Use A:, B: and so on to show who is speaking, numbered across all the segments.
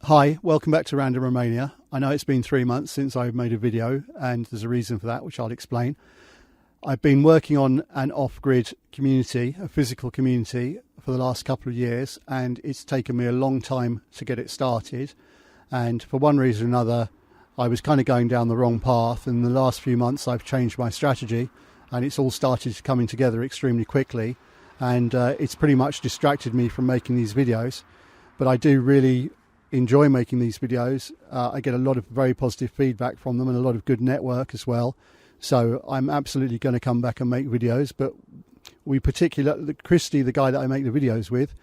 A: Hi, welcome back to Random Romania. I know it's been 3 months since I've made a video, and there's a reason for that, which I'll explain. I've been working on an off-grid community, a physical community, for the last couple of years, and it's taken me a long time to get it started. And for one reason or another, I was kind of going down the wrong path, and the last few months I've changed my strategy, and it's all started coming together extremely quickly, and it's pretty much distracted me from making these videos. But I do really enjoy making these videos. I get a lot of very positive feedback from them and a lot of good network as well. So I'm absolutely going to come back and make videos. But Cristi, the guy that I make the videos with,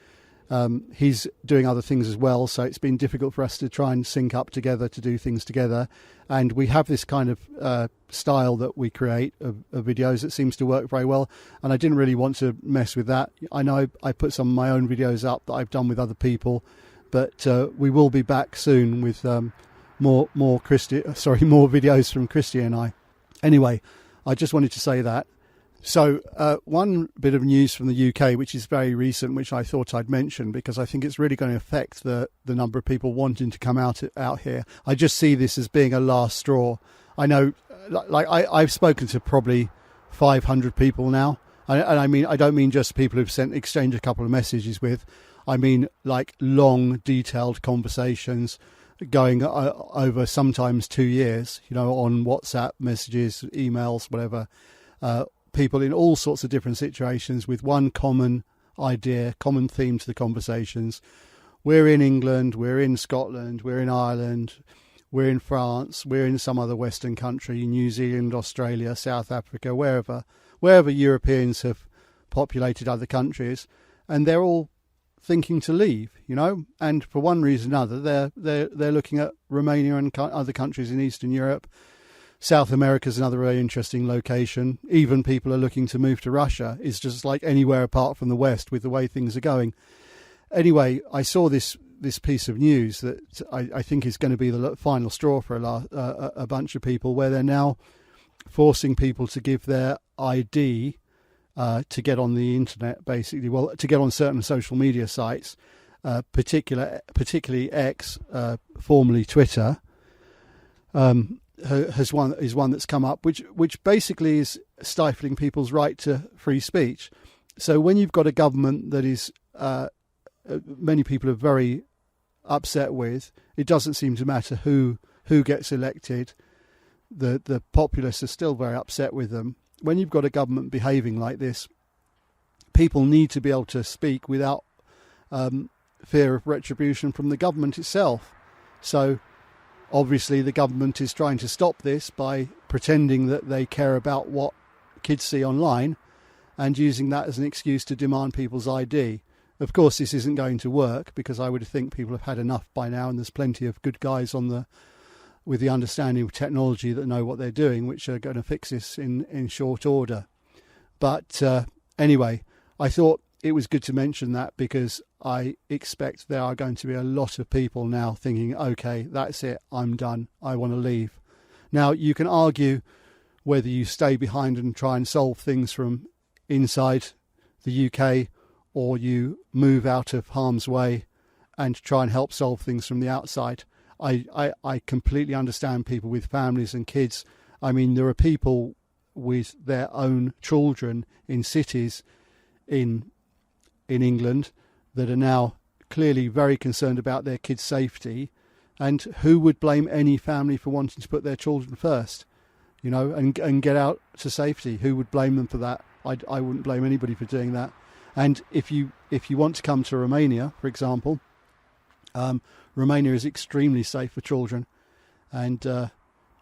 A: he's doing other things as well. So it's been difficult for us to try and sync up together to do things together. And we have this kind of style that we create of videos that seems to work very well. And I didn't really want to mess with that. I know I put some of my own videos up that I've done with other people. But we will be back soon with more videos from Cristi and I. Anyway, I just wanted to say that. So one bit of news from the UK, which is very recent, which I thought I'd mention because I think it's really going to affect the number of people wanting to come out here. I just see this as being a last straw. I know, I've spoken to probably 500 people now, and I mean I don't mean just people who've exchanged a couple of messages with. I mean, like long, detailed conversations going over sometimes 2 years, on WhatsApp messages, emails, whatever. People in all sorts of different situations with one common idea, common theme to the conversations. We're in England, we're in Scotland, we're in Ireland, we're in France, we're in some other Western country, New Zealand, Australia, South Africa, wherever Europeans have populated other countries, and they're all thinking to leave, and for one reason or another, they're looking at Romania and other countries in Eastern Europe. South America is another very interesting location. Even people are looking to move to Russia. It's just like anywhere apart from the West with the way things are going. Anyway, I saw this piece of news that I think is going to be the final straw for a bunch of people, where they're now forcing people to give their ID to get on the internet, basically. Well, to get on certain social media sites, particularly X, formerly Twitter, is one that's come up, which basically is stifling people's right to free speech. So when you've got a government that is many people are very upset with, it doesn't seem to matter who gets elected. The populace are still very upset with them. When you've got a government behaving like this, people need to be able to speak without fear of retribution from the government itself. So obviously the government is trying to stop this by pretending that they care about what kids see online and using that as an excuse to demand people's ID. Of course, this isn't going to work because I would think people have had enough by now, and there's plenty of good guys with the understanding of technology that know what they're doing, which are going to fix this in short order. But anyway, I thought it was good to mention that because I expect there are going to be a lot of people now thinking, okay, that's it, I'm done, I want to leave. Now, you can argue whether you stay behind and try and solve things from inside the UK or you move out of harm's way and try and help solve things from the outside. I completely understand people with families and kids. I mean, there are people with their own children in cities in England that are now clearly very concerned about their kids' safety. And who would blame any family for wanting to put their children first, and get out to safety? Who would blame them for that? I wouldn't blame anybody for doing that. And if you want to come to Romania, for example, Romania is extremely safe for children, and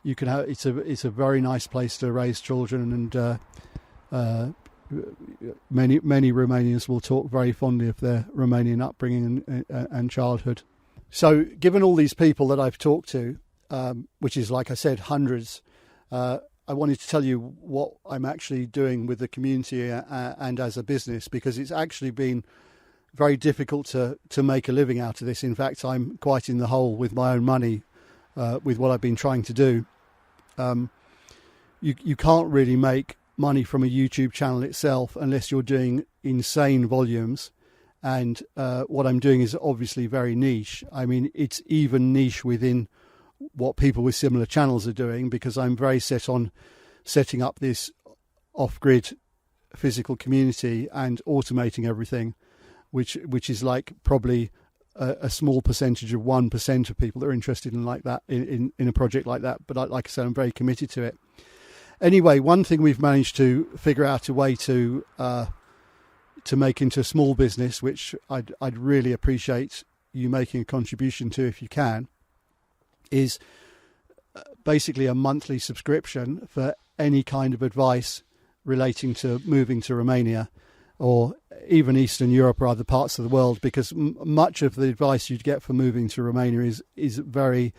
A: you can have it's a very nice place to raise children, and many Romanians will talk very fondly of their Romanian upbringing and childhood. So, given all these people that I've talked to, which is, like I said, hundreds, I wanted to tell you what I'm actually doing with the community and as a business, because it's actually been very difficult to make a living out of this. In fact, I'm quite in the hole with my own money with what I've been trying to do. You can't really make money from a YouTube channel itself unless you're doing insane volumes And what I'm doing is obviously very niche. I mean, it's even niche within what people with similar channels are doing, because I'm very set on setting up this off-grid physical community and automating everything, which is like probably a small percentage of 1% of people that are interested in like that in a project like that. But like I said, I'm very committed to it. Anyway, one thing we've managed to figure out a way to make into a small business, which I'd really appreciate you making a contribution to if you can, is basically a monthly subscription for any kind of advice relating to moving to Romania or even Eastern Europe or other parts of the world, because much of the advice you'd get for moving to Romania is very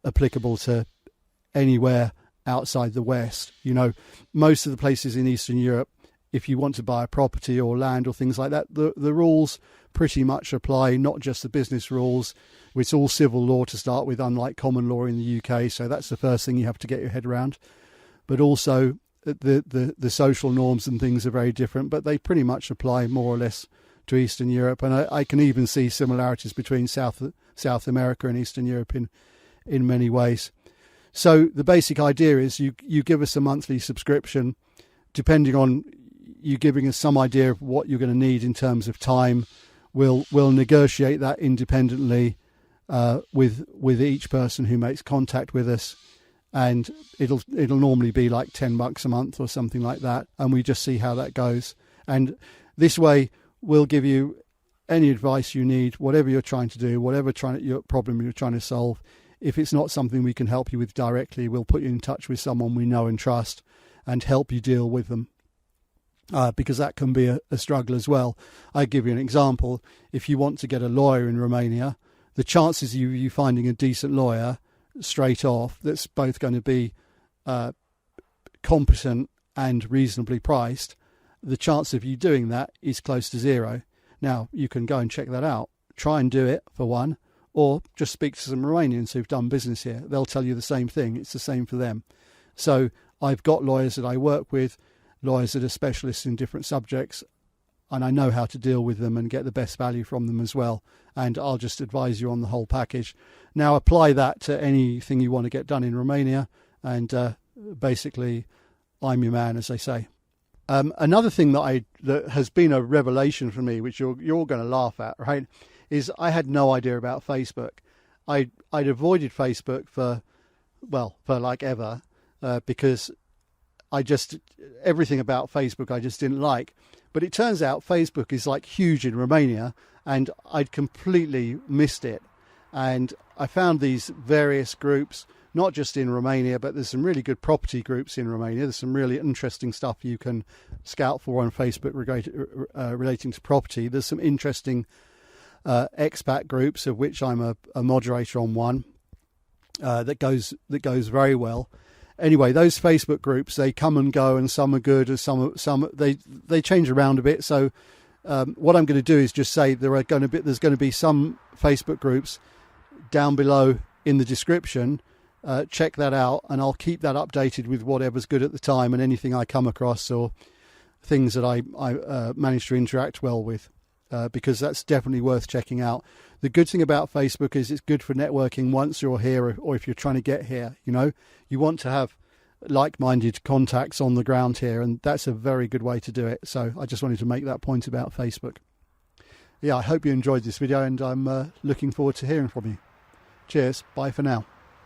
A: applicable to anywhere outside the West. You know, most of the places in Eastern Europe, if you want to buy a property or land or things like that, the rules pretty much apply, not just the business rules. It's all civil law to start with, unlike common law in the UK. So that's the first thing you have to get your head around. But also the social norms and things are very different, but they pretty much apply more or less to Eastern Europe. And I can even see similarities between South America and Eastern Europe in many ways. So the basic idea is you give us a monthly subscription, depending on you giving us some idea of what you're going to need in terms of time. We'll negotiate that independently with each person who makes contact with us, and it'll normally be like $10 a month or something like that, and we just see how that goes. And this way, we'll give you any advice you need, whatever you're trying to do, whatever your problem you're trying to solve. If it's not something we can help you with directly, we'll put you in touch with someone we know and trust and help you deal with them. Because that can be a struggle as well. I give you an example. If you want to get a lawyer in Romania, the chances of you finding a decent lawyer straight off that's both going to be competent and reasonably priced, the chance of you doing that is close to zero. Now, you can go and check that out. Try and do it for one, or just speak to some Romanians who've done business here. They'll tell you the same thing. It's the same for them. So I've got lawyers that I work with, lawyers that are specialists in different subjects, and I know how to deal with them and get the best value from them as well. And I'll just advise you on the whole package. Now apply that to anything you want to get done in Romania, and basically I'm your man, as they say. Another thing that has been a revelation for me, which you're going to laugh at, right, is I had no idea about Facebook. I'd avoided Facebook for like ever, because everything about Facebook I just didn't like. But it turns out Facebook is like huge in Romania, and I'd completely missed it. And I found these various groups, not just in Romania, but there's some really good property groups in Romania. There's some really interesting stuff you can scout for on Facebook relating to property. There's some interesting expat groups, of which I'm a moderator on one, that goes very well. Anyway, those Facebook groups, they come and go, and some are good, and some they change around a bit. So what I'm going to do is just say there's going to be some Facebook groups down below in the description. Check that out, and I'll keep that updated with whatever's good at the time and anything I come across or things that I manage to interact well with, because that's definitely worth checking out. The good thing about Facebook is it's good for networking once you're here, or if you're trying to get here. You know, you want to have like-minded contacts on the ground here, and that's a very good way to do it. So I just wanted to make that point about Facebook. Yeah, I hope you enjoyed this video, and I'm looking forward to hearing from you. Cheers. Bye for now.